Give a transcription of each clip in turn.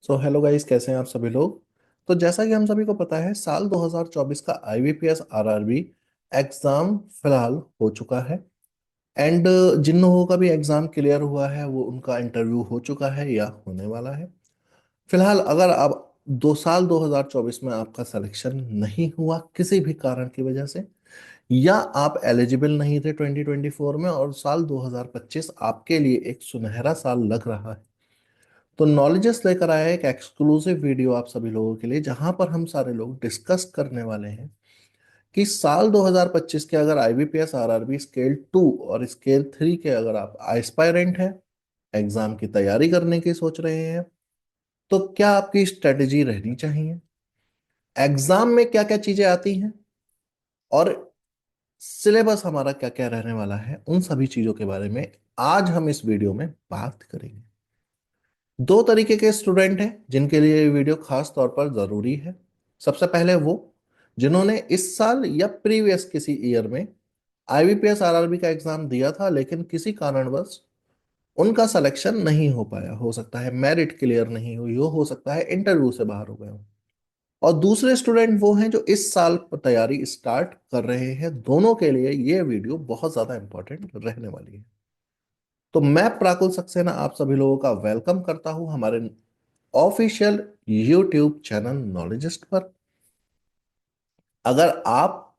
Hello guys, कैसे हैं आप सभी लोग। तो जैसा कि हम सभी को पता है, साल 2024 का आईबीपीएस आरआरबी एग्जाम फिलहाल हो चुका है। एंड जिन लोगों का भी एग्जाम क्लियर हुआ है वो उनका इंटरव्यू हो चुका है या होने वाला है। फिलहाल अगर आप 2 साल 2024 में आपका सिलेक्शन नहीं हुआ किसी भी कारण की वजह से, या आप एलिजिबल नहीं थे 2024 में और साल 2025 आपके लिए एक सुनहरा साल लग रहा है, तो नॉलेजेस लेकर आया है एक एक्सक्लूसिव वीडियो आप सभी लोगों के लिए, जहां पर हम सारे लोग डिस्कस करने वाले हैं कि साल 2025 के अगर आईबीपीएस आरआरबी स्केल 2 और स्केल 3 के अगर आप एस्पायरेंट हैं, एग्जाम की तैयारी करने की सोच रहे हैं, तो क्या आपकी स्ट्रेटेजी रहनी चाहिए, एग्जाम में क्या क्या चीजें आती हैं, और सिलेबस हमारा क्या क्या रहने वाला है, उन सभी चीजों के बारे में आज हम इस वीडियो में बात करेंगे। दो तरीके के स्टूडेंट हैं जिनके लिए ये वीडियो खास तौर पर जरूरी है। सबसे पहले वो जिन्होंने इस साल या प्रीवियस किसी ईयर में आईबीपीएस आरआरबी का एग्जाम दिया था, लेकिन किसी कारणवश उनका सिलेक्शन नहीं हो पाया, हो सकता है मेरिट क्लियर नहीं हुई हो सकता है इंटरव्यू से बाहर हो गए हो। और दूसरे स्टूडेंट वो हैं जो इस साल तैयारी स्टार्ट कर रहे हैं। दोनों के लिए ये वीडियो बहुत ज्यादा इंपॉर्टेंट रहने वाली है। तो मैं प्राकुल सक्सेना आप सभी लोगों का वेलकम करता हूं हमारे ऑफिशियल यूट्यूब चैनल नॉलेजिस्ट पर। अगर आप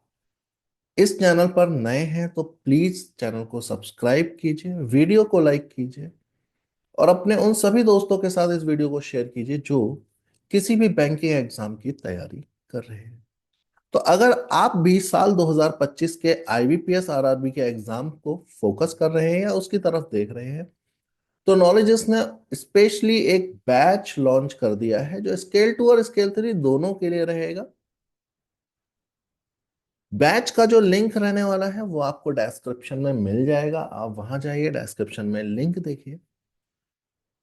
इस चैनल पर नए हैं तो प्लीज चैनल को सब्सक्राइब कीजिए, वीडियो को लाइक कीजिए और अपने उन सभी दोस्तों के साथ इस वीडियो को शेयर कीजिए जो किसी भी बैंकिंग एग्जाम की तैयारी कर रहे हैं। तो अगर आप भी साल 2025 के आईबीपीएस आरआरबी के एग्जाम को फोकस कर रहे हैं या उसकी तरफ देख रहे हैं, तो नॉलेजेस ने स्पेशली एक बैच लॉन्च कर दिया है जो स्केल 2 और स्केल 3 दोनों के लिए रहेगा। बैच का जो लिंक रहने वाला है वो आपको डिस्क्रिप्शन में मिल जाएगा, आप वहां जाइए, डिस्क्रिप्शन में लिंक देखिए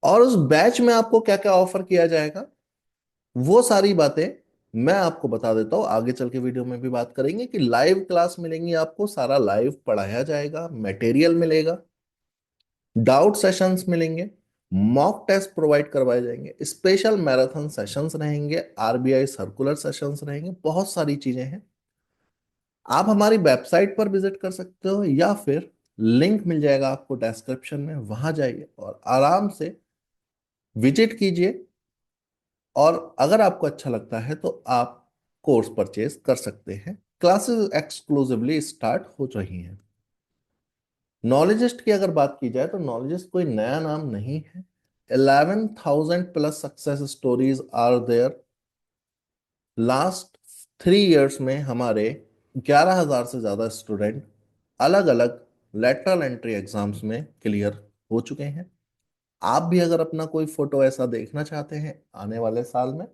और उस बैच में आपको क्या क्या ऑफर किया जाएगा वो सारी बातें मैं आपको बता देता हूँ। आगे चल के वीडियो में भी बात करेंगे कि लाइव क्लास मिलेंगी, आपको सारा लाइव पढ़ाया जाएगा, मटेरियल मिलेगा, डाउट सेशंस मिलेंगे, मॉक टेस्ट प्रोवाइड करवाए जाएंगे, स्पेशल मैराथन सेशंस रहेंगे, आरबीआई सर्कुलर सेशंस रहेंगे, बहुत सारी चीजें हैं। आप हमारी वेबसाइट पर विजिट कर सकते हो या फिर लिंक मिल जाएगा आपको डिस्क्रिप्शन में, वहां जाइए और आराम से विजिट कीजिए। और अगर आपको अच्छा लगता है तो आप कोर्स परचेज कर सकते हैं। क्लासेस एक्सक्लूसिवली स्टार्ट हो रही हैं। नॉलेजिस्ट की अगर बात की जाए तो नॉलेजिस्ट कोई नया नाम नहीं है। 11,000 plus success stories are there. Last 3 years में हमारे 11,000 से ज्यादा स्टूडेंट अलग अलग लेटरल एंट्री एग्जाम्स में क्लियर हो चुके हैं। आप भी अगर अपना कोई फोटो ऐसा देखना चाहते हैं आने वाले साल में,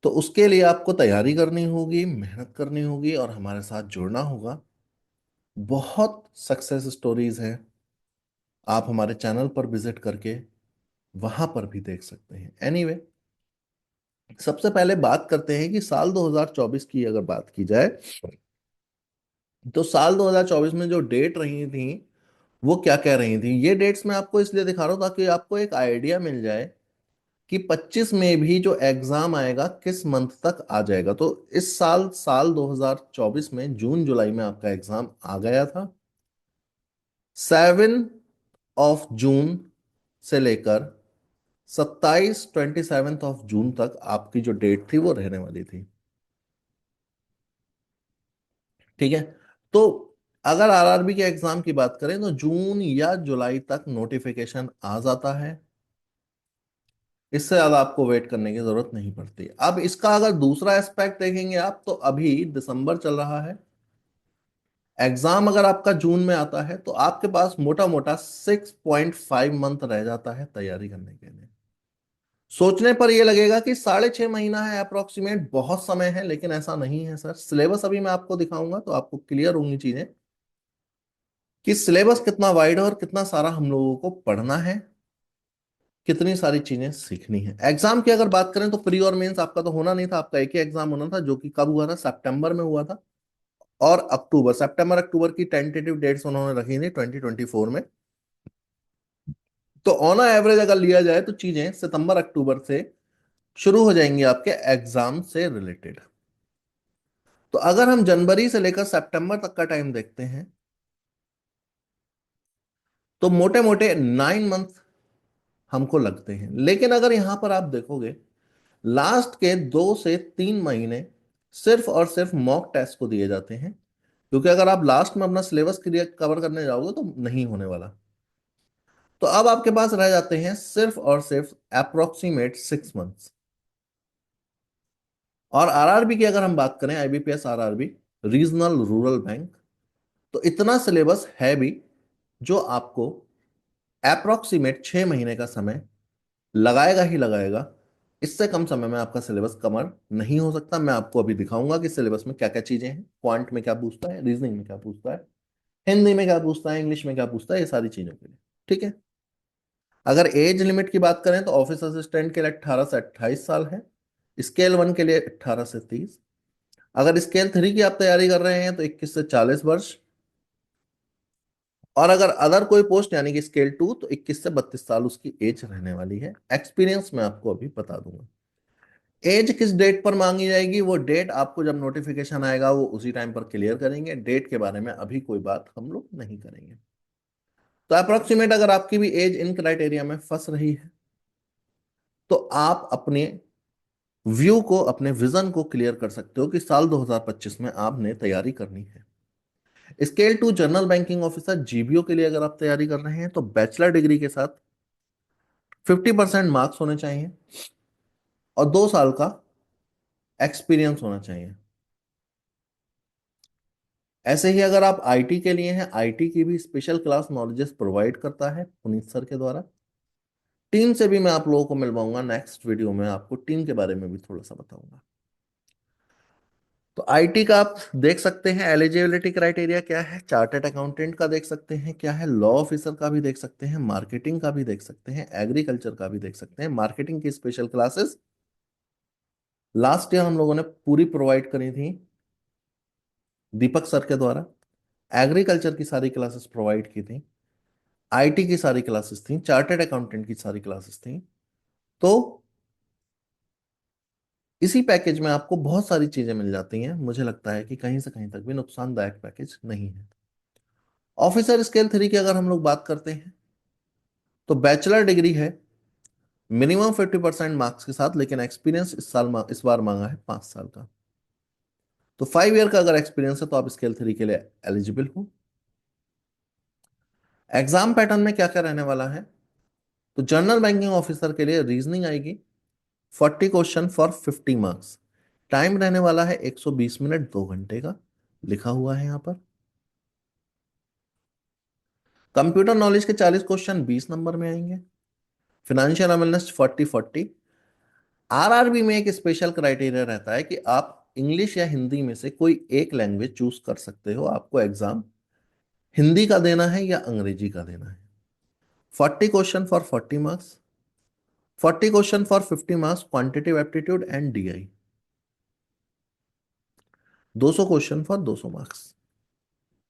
तो उसके लिए आपको तैयारी करनी होगी, मेहनत करनी होगी और हमारे साथ जुड़ना होगा। बहुत सक्सेस स्टोरीज हैं, आप हमारे चैनल पर विजिट करके वहां पर भी देख सकते हैं। एनीवे, सबसे पहले बात करते हैं कि साल 2024 की अगर बात की जाए तो साल 2024 में जो डेट रही थी वो क्या क्या रही थी। ये डेट्स मैं आपको इसलिए दिखा रहा हूं ताकि आपको एक आइडिया मिल जाए कि 25 में भी जो एग्जाम आएगा किस मंथ तक आ जाएगा। तो इस साल साल 2024 में जून जुलाई में आपका एग्जाम आ गया था। 7 ऑफ जून से लेकर 27 ऑफ जून तक आपकी जो डेट थी वो रहने वाली थी। ठीक है। तो अगर आरआरबी के एग्जाम की बात करें तो जून या जुलाई तक नोटिफिकेशन आ जाता है, इससे ज्यादा आपको वेट करने की जरूरत नहीं पड़ती। अब इसका अगर दूसरा एस्पेक्ट देखेंगे आप, तो अभी दिसंबर चल रहा है, एग्जाम अगर आपका जून में आता है तो आपके पास मोटा मोटा 6.5 मंथ रह जाता है तैयारी करने के लिए। सोचने पर यह लगेगा कि 6.5 महीना है अप्रोक्सीमेट, बहुत समय है, लेकिन ऐसा नहीं है सर। सिलेबस अभी मैं आपको दिखाऊंगा तो आपको क्लियर होंगी चीजें कि सिलेबस कितना वाइड है और कितना सारा हम लोगों को पढ़ना है, कितनी सारी चीजें सीखनी है। एग्जाम की अगर बात करें तो प्री और मेंस आपका तो होना नहीं था, आपका एक ही एग्जाम होना था जो कि कब हुआ था, सितंबर में हुआ था। और अक्टूबर, सितंबर अक्टूबर की टेंटेटिव डेट्स उन्होंने रखी थी 2024 में। तो ऑन एवरेज अगर लिया जाए तो चीजें सितंबर अक्टूबर से शुरू हो जाएंगी आपके एग्जाम से रिलेटेड। तो अगर हम जनवरी से लेकर सितंबर तक का टाइम देखते हैं तो मोटे मोटे 9 मंथ हमको लगते हैं। लेकिन अगर यहां पर आप देखोगे लास्ट के 2 से 3 महीने सिर्फ और सिर्फ मॉक टेस्ट को दिए जाते हैं, क्योंकि अगर आप लास्ट में अपना सिलेबस क्लियर कवर करने जाओगे तो नहीं होने वाला। तो अब आपके पास रह जाते हैं सिर्फ और सिर्फ अप्रोक्सीमेट 6 मंथ्स। और आरआरबी की अगर हम बात करें, IBPS RRB, regional rural bank, तो इतना सिलेबस है भी जो आपको अप्रोक्सीमेट 6 महीने का समय लगाएगा ही लगाएगा। इससे कम समय में आपका सिलेबस कवर नहीं हो सकता। मैं आपको अभी दिखाऊंगा कि सिलेबस में क्या क्या चीजें हैं, क्वांट में क्या पूछता है, रीजनिंग में क्या पूछता है, हिंदी में क्या पूछता है, इंग्लिश में क्या पूछता है, ये सारी चीजों के लिए। ठीक है। अगर एज लिमिट की बात करें तो ऑफिस असिस्टेंट के लिए 18 से 28 साल है, स्केल 1 के लिए 18 से 30। अगर स्केल 3 की आप तैयारी कर रहे हैं तो 21 से 40 वर्ष। और अगर अदर कोई पोस्ट यानी कि स्केल 2 तो 21 से 32 साल उसकी एज रहने वाली है। एक्सपीरियंस मैं आपको अभी बता दूंगा। एज किस डेट पर मांगी जाएगी, वो डेट आपको जब नोटिफिकेशन आएगा वो उसी टाइम पर क्लियर करेंगे। डेट के बारे में अभी कोई बात हम लोग नहीं करेंगे। तो अप्रोक्सीमेट अगर आपकी भी एज इन क्राइटेरिया में फंस रही है तो आप अपने व्यू को, अपने विजन को क्लियर कर सकते हो कि साल 2025 में आपने तैयारी करनी है। Scale 2 general banking officer GBO के लिए अगर आप तैयारी कर रहे हैं तो बैचलर डिग्री के साथ 50% मार्क्स होने चाहिए और 2 साल का एक्सपीरियंस होना चाहिए। ऐसे ही अगर आप आईटी के लिए हैं, आईटी की भी स्पेशल क्लास नॉलेजेस प्रोवाइड करता है पुनीत सर के द्वारा। टीम से भी मैं आप लोगों को मिलवाऊंगा, नेक्स्ट वीडियो में आपको टीम के बारे में भी थोड़ा सा बताऊंगा। तो आईटी का आप देख सकते हैं एलिजिबिलिटी क्राइटेरिया क्या है, चार्टर्ड अकाउंटेंट का देख सकते हैं क्या है, लॉ ऑफिसर का भी देख सकते हैं, मार्केटिंग का भी देख सकते हैं, एग्रीकल्चर का भी देख सकते हैं। मार्केटिंग की स्पेशल क्लासेस लास्ट ईयर हम लोगों ने पूरी प्रोवाइड करी थी दीपक सर के द्वारा। एग्रीकल्चर की सारी क्लासेस प्रोवाइड की थी, आईटी की सारी क्लासेस थी, चार्टर्ड अकाउंटेंट की सारी क्लासेस थी। तो इसी पैकेज में आपको बहुत सारी चीजें मिल जाती हैं। मुझे लगता है कि कहीं से कहीं तक भी नुकसानदायक पैकेज नहीं है। ऑफिसर स्केल 3 की अगर हम लोग बात करते हैं तो बैचलर डिग्री है मिनिमम 50% मार्क्स के साथ, लेकिन एक्सपीरियंस इस बार मांगा है 5 साल का। तो 5 ईयर का अगर एक्सपीरियंस है तो आप स्केल 3 के लिए एलिजिबल हो। एग्जाम पैटर्न में क्या क्या रहने वाला है, तो जनरल बैंकिंग ऑफिसर के लिए रीजनिंग आएगी, 40 क्वेश्चन फॉर 50 मार्क्स। टाइम रहने वाला है 120 मिनट, 2 घंटे का लिखा हुआ है यहां पर। कंप्यूटर नॉलेज के 40 क्वेश्चन 20 नंबर में आएंगे। Financial awareness 40-40। आरआरबी में एक स्पेशल क्राइटेरिया रहता है कि आप इंग्लिश या हिंदी में से कोई एक लैंग्वेज चूज कर सकते हो। आपको एग्जाम हिंदी का देना है या अंग्रेजी का देना है। 40 question for 40 marks, 40 question for 50 marks quantitative aptitude and DI, 200 question for 200 marks.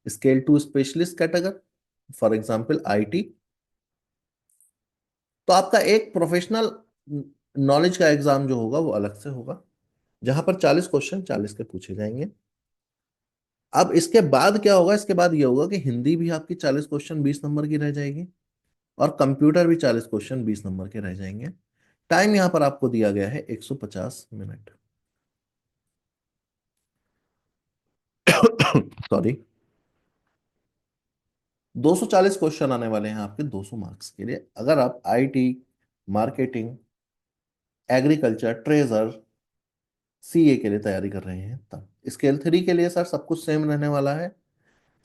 Scale 2 specialist category for example IT, तो आपका एक प्रोफेशनल नॉलेज का एग्जाम जो होगा वो अलग से होगा, जहां पर 40 क्वेश्चन 40 के पूछे जाएंगे। अब इसके बाद क्या होगा, इसके बाद ये होगा कि हिंदी भी आपकी 40 क्वेश्चन 20 नंबर की रह जाएगी और कंप्यूटर भी 40 क्वेश्चन 20 नंबर के रह जाएंगे। टाइम यहां पर आपको दिया गया है 150 मिनट। सॉरी, 240 क्वेश्चन आने वाले हैं आपके 200 मार्क्स के लिए, अगर आप IT, marketing, agriculture, treasure, CA के लिए तैयारी कर रहे हैं तब। स्केल 3 के लिए सर सब कुछ सेम रहने वाला है,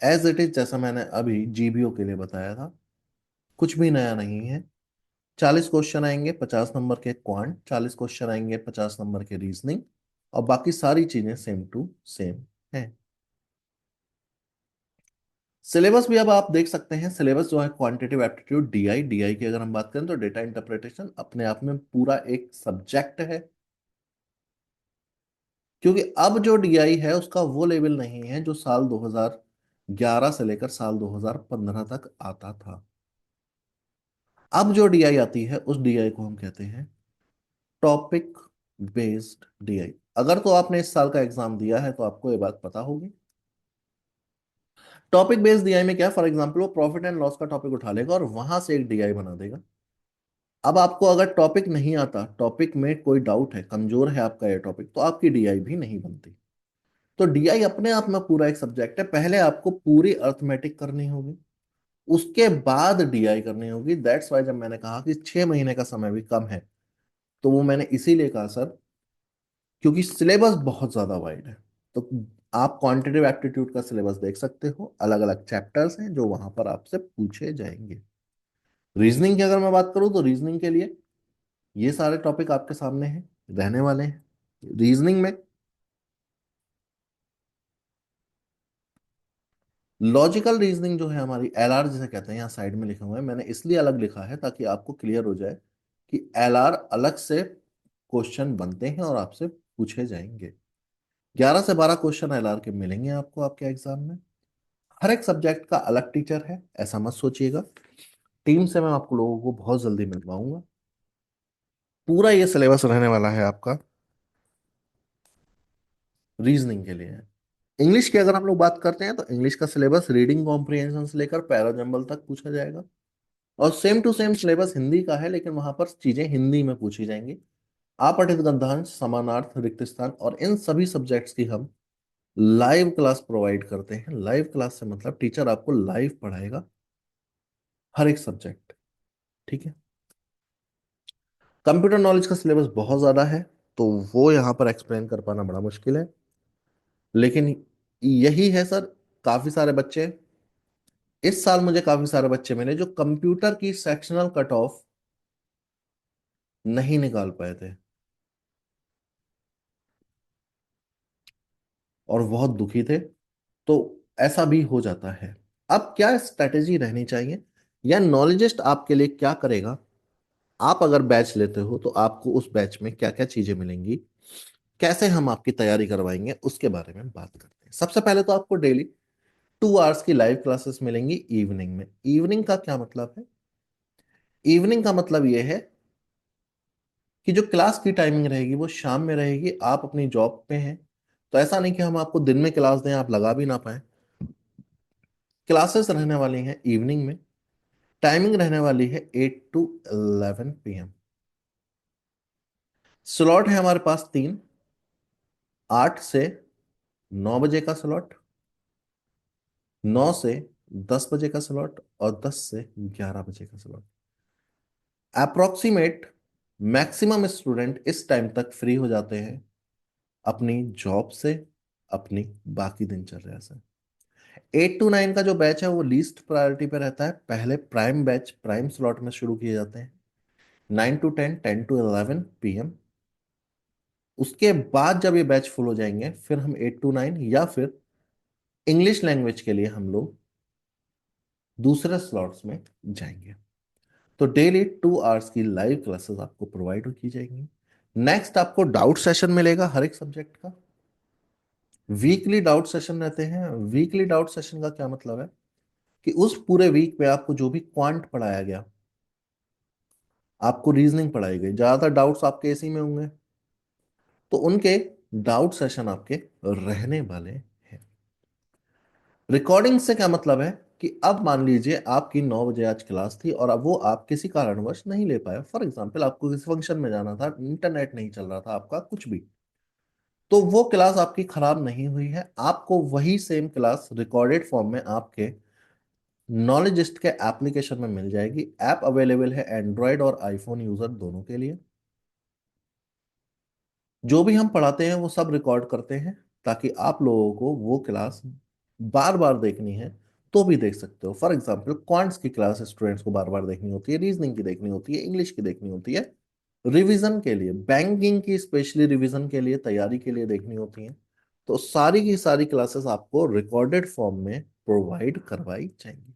एज इट इज, जैसा मैंने अभी जीबीओ के लिए बताया था। कुछ भी नया नहीं है। 40 क्वेश्चन आएंगे 50 नंबर के क्वांट, 40 क्वेश्चन आएंगे 50 नंबर के रीजनिंग, और बाकी सारी चीजें सेम टू सेम है। सिलेबस भी अब आप देख सकते हैं, सिलेबस जो है क्वांटिटेटिव एप्टीट्यूड डीआई, डीआई की अगर हम बात करें तो डेटा इंटरप्रिटेशन अपने आप में पूरा एक सब्जेक्ट है। क्योंकि अब जो डीआई है उसका वो लेवल नहीं है जो साल 2011 से लेकर साल 2015 तक आता था। अब जो डीआई आती है उस डीआई को हम कहते हैं टॉपिक बेस्ड डीआई। अगर तो आपने इस साल का एग्जाम दिया है तो आपको ये बात पता होगी। टॉपिक बेस्ड डीआई में क्या, फॉर एग्जांपल वो प्रॉफिट एंड लॉस का टॉपिक उठा लेगा और वहां से एक डीआई बना देगा। अब आपको अगर टॉपिक नहीं आता, टॉपिक में कोई डाउट है, कमजोर है आपका ये टॉपिक, तो आपकी डीआई भी नहीं बनती। तो डीआई अपने आप में पूरा एक सब्जेक्ट है। पहले आपको पूरी अर्थमेटिक करनी होगी, उसके बाद डीआई करनी होगी। दैट्स वाई जब मैंने कहा कि 6 महीने का समय भी कम है, तो वो मैंने इसीलिए कहा सर, क्योंकि सिलेबस बहुत ज्यादा वाइड है। तो आप क्वांटिटेटिव एप्टीट्यूड का सिलेबस देख सकते हो, अलग अलग चैप्टर्स हैं जो वहां पर आपसे पूछे जाएंगे। रीजनिंग की अगर मैं बात करूं तो रीजनिंग के लिए ये सारे टॉपिक आपके सामने हैं, रहने वाले हैं। रीजनिंग में लॉजिकल रीजनिंग जो है हमारी, एलआर जिसे कहते हैं, यहाँ साइड में लिखा हुआ है, मैंने इसलिए अलग लिखा है ताकि आपको क्लियर हो जाए कि एलआर अलग से क्वेश्चन बनते हैं और आपसे पूछे जाएंगे। 11 से 12 क्वेश्चन एलआर के मिलेंगे आपको आपके एग्जाम में। हर एक सब्जेक्ट का अलग टीचर है, ऐसा मत सोचिएगा। टीम से मैं आपको लोगों को बहुत जल्दी मिलवाऊंगा। पूरा ये सिलेबस रहने वाला है आपका रीजनिंग के लिए। इंग्लिश की अगर हम लोग बात करते हैं तो इंग्लिश का सिलेबस रीडिंग कॉम्प्रिहेंशन से लेकर पैराजंबल तक पूछा जाएगा। और same to same syllabus Hindi का है, लेकिन वहां पर चीजें हिंदी में पूछी जाएंगी। आपठित गद्यांश, समानार्थ, रिक्त स्थान और इन सभी सब्जेक्ट्स की हम लाइव क्लास प्रोवाइड करते हैं। लाइव क्लास से मतलब टीचर आपको लाइव पढ़ाएगा हर एक सब्जेक्ट। ठीक है। कंप्यूटर नॉलेज का सिलेबस बहुत ज्यादा है, तो वो यहाँ पर एक्सप्लेन कर पाना बड़ा मुश्किल है। लेकिन यही है सर, काफी सारे बच्चे, इस साल मुझे काफी सारे बच्चे मिले जो कंप्यूटर की सेक्शनल कट ऑफ नहीं निकाल पाए थे और बहुत दुखी थे। तो ऐसा भी हो जाता है। अब क्या स्ट्रेटेजी रहनी चाहिए, या नॉलेजिस्ट आपके लिए क्या करेगा। आप अगर बैच लेते हो तो आपको उस बैच में क्या क्या चीजें मिलेंगी, कैसे हम आपकी तैयारी करवाएंगे, उसके बारे में बात करते हैं। सबसे पहले तो आपको डेली 2 आवर्स की लाइव क्लासेस मिलेंगी इवनिंग में। इवनिंग का क्या मतलब है? इवनिंग का मतलब यह है कि जो क्लास की टाइमिंग रहेगी वो शाम में रहेगी। आप अपनी जॉब पे हैं, तो ऐसा नहीं कि हम आपको दिन में क्लास दें, आप लगा भी ना पाए। क्लासेस रहने वाली हैं इवनिंग में। टाइमिंग रहने वाली है 8 to 11 PM। स्लॉट है हमारे पास तीन। 8 से 9 बजे का स्लॉट, 9 से 10 बजे का स्लॉट और 10 से 11 बजे का स्लॉट। अप्रोक्सीमेट मैक्सिमम स्टूडेंट इस टाइम तक फ्री हो जाते हैं अपनी जॉब से, अपनी बाकी दिनचर्या से। 8 to 9 का जो बैच है वो लीस्ट प्रायोरिटी पे रहता है। पहले प्राइम बैच, प्राइम स्लॉट में शुरू किए जाते हैं, 9 to 10, 10 to 11 PM। उसके बाद जब ये बैच फुल हो जाएंगे, फिर हम 8 to 9 या फिर इंग्लिश लैंग्वेज के लिए हम लोग दूसरे स्लॉट्स में जाएंगे। तो डेली 2 आवर्स की लाइव क्लासेस आपको प्रोवाइड की जाएंगी। नेक्स्ट आपको डाउट सेशन मिलेगा हर एक सब्जेक्ट का। वीकली डाउट सेशन रहते हैं। वीकली डाउट सेशन का क्या मतलब है कि उस पूरे वीक में आपको जो भी क्वांट पढ़ाया गया, आपको रीजनिंग पढ़ाई गई, ज्यादातर डाउट्स आपके इसी में होंगे, तो उनके डाउट सेशन आपके रहने वाले हैं। रिकॉर्डिंग से क्या मतलब है कि अब मान लीजिए आपकी 9 बजे आज क्लास थी और अब वो आप किसी कारणवश नहीं ले पाए, फॉर एग्जाम्पल आपको किसी फंक्शन में जाना था, इंटरनेट नहीं चल रहा था आपका, कुछ भी, तो वो क्लास आपकी खराब नहीं हुई है। आपको वही सेम क्लास रिकॉर्डेड फॉर्म में आपके नॉलेजिस्ट के एप्लीकेशन में मिल जाएगी। ऐप अवेलेबल है एंड्रॉयड और आईफोन यूजर दोनों के लिए। जो भी हम पढ़ाते हैं वो सब रिकॉर्ड करते हैं, ताकि आप लोगों को वो क्लास बार बार देखनी है तो भी देख सकते हो। फॉर एग्जाम्पल क्वांट्स की क्लास स्टूडेंट्स को बार बार देखनी होती है, रीजनिंग की देखनी होती है, इंग्लिश की देखनी होती है, रिवीजन के लिए, बैंकिंग की स्पेशली रिवीजन के लिए, तैयारी के लिए देखनी होती है। तो सारी की सारी क्लासेस आपको रिकॉर्डेड फॉर्म में प्रोवाइड करवाई जाएंगी।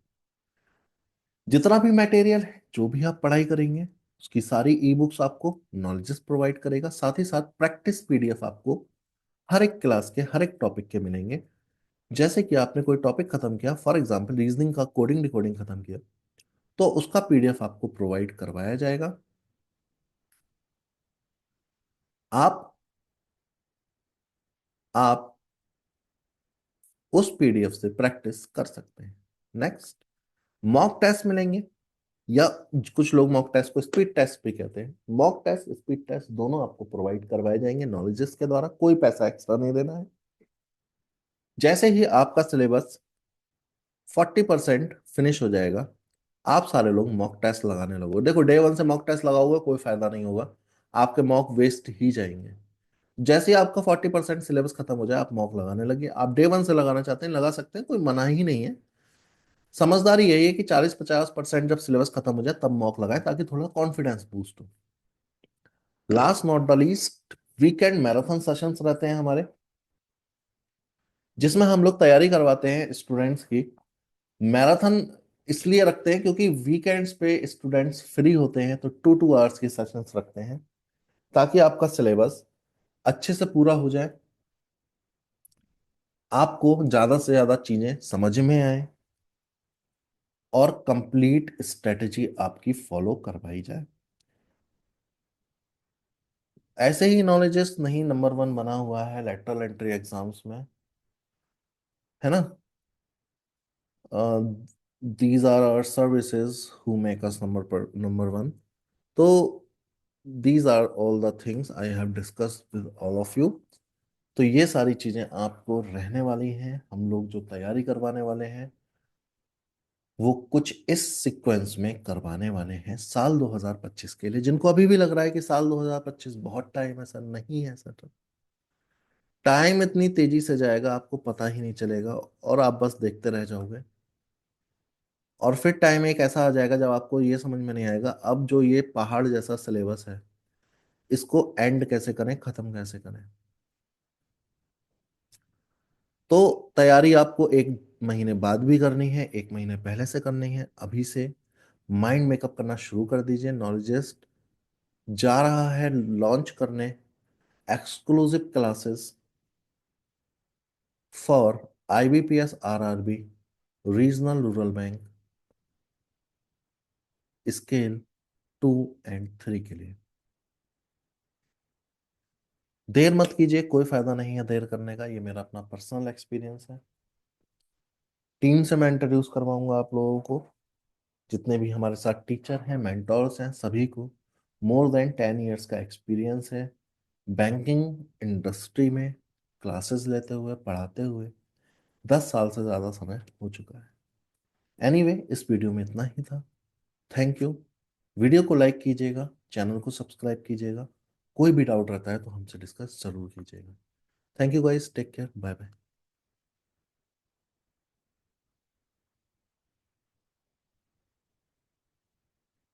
जितना भी मटेरियल है, जो भी आप पढ़ाई करेंगे, उसकी सारी ई बुक्स आपको नॉलेजेस प्रोवाइड करेगा। साथ ही साथ प्रैक्टिस पीडीएफ आपको हर एक क्लास के हर एक टॉपिक के मिलेंगे। जैसे कि आपने कोई टॉपिक खत्म किया, फॉर एग्जांपल रीजनिंग का कोडिंग डिकोडिंग खत्म किया, तो उसका पीडीएफ आपको प्रोवाइड करवाया जाएगा। आप आप उस पीडीएफ से प्रैक्टिस कर सकते हैं। नेक्स्ट, मॉक टेस्ट मिलेंगे, या कुछ लोग मॉक टेस्ट को स्पीड टेस्ट भी कहते हैं। मॉक टेस्ट, स्पीड टेस्ट दोनों आपको प्रोवाइड करवाए जाएंगे नॉलेजेस के द्वारा, कोई पैसा एक्स्ट्रा नहीं देना है। जैसे ही आपका सिलेबस 40% फिनिश हो जाएगा, आप सारे लोग मॉक टेस्ट लगाने लगो। देखो, डे वन से मॉक टेस्ट लगाओगे कोई फायदा नहीं होगा, आपके मॉक वेस्ट ही जाएंगे। जैसे ही आपका 40% सिलेबस खत्म हो जाए, आप मॉक लगाने लगे। आप डे वन से लगाना चाहते हैं लगा सकते हैं, कोई मना ही नहीं है। समझदारी यही है कि 40-50% जब सिलेबस खत्म हो जाए तब मॉक लगाएं, ताकि थोड़ा कॉन्फिडेंस बूस्ट हो। Last not the least, weekend marathon sessions रहते हैं हमारे, जिसमें हम लोग तैयारी करवाते हैं स्टूडेंट्स की। मैराथन इसलिए रखते हैं क्योंकि वीकेंड्स पे स्टूडेंट्स फ्री होते हैं, तो 2-2 आवर्स की सेशंस रखते हैं, ताकि आपका सिलेबस अच्छे से पूरा हो जाए, आपको ज्यादा से ज्यादा चीजें समझ में आए, और कंप्लीट स्ट्रेटेजी आपकी फॉलो करवाई जाए। ऐसे ही नॉलेजेस नहीं नंबर वन बना हुआ है लेटरल एंट्री एग्जाम्स में, है ना। These are our services who make us number one. तो these are all the things I have discussed with all of you. तो ये सारी चीजें आपको रहने वाली हैं। हम लोग जो तैयारी करवाने वाले हैं वो कुछ इस सीक्वेंस में करवाने वाले हैं साल 2025 के लिए। जिनको अभी भी लग रहा है कि साल 2025 बहुत टाइम है सर, नहीं है सर। टाइम इतनी तेजी से जाएगा आपको पता ही नहीं चलेगा, और आप बस देखते रह जाओगे। और फिर टाइम एक ऐसा आ जाएगा जब आपको ये समझ में नहीं आएगा अब जो ये पहाड़ जैसा सिलेबस है, इसको एंड कैसे करें, खत्म कैसे करें। तो तैयारी आपको 1 महीने बाद भी करनी है, 1 महीने पहले से करनी है। अभी से माइंड मेकअप करना शुरू कर दीजिए। नॉलेजिस्ट जा रहा है लॉन्च करने exclusive classes for IBPS RRB, regional rural bank, scale 2 और 3 के लिए। देर मत कीजिए, कोई फायदा नहीं है देर करने का, ये मेरा अपना पर्सनल एक्सपीरियंस है। टीम से मैं इंट्रोड्यूस करवाऊंगा आप लोगों को, जितने भी हमारे साथ टीचर हैं, मेंटोर्स हैं, सभी को मोर देन 10 इयर्स का एक्सपीरियंस है बैंकिंग इंडस्ट्री में, क्लासेस लेते हुए, पढ़ाते हुए। 10 साल से ज़्यादा समय हो चुका है। एनीवे, इस वीडियो में इतना ही था। Thank you. वीडियो को लाइक कीजिएगा, चैनल को सब्सक्राइब कीजिएगा। कोई भी डाउट रहता है तो हमसे डिस्कस जरूर कीजिएगा। Thank you guys, take care, bye bye.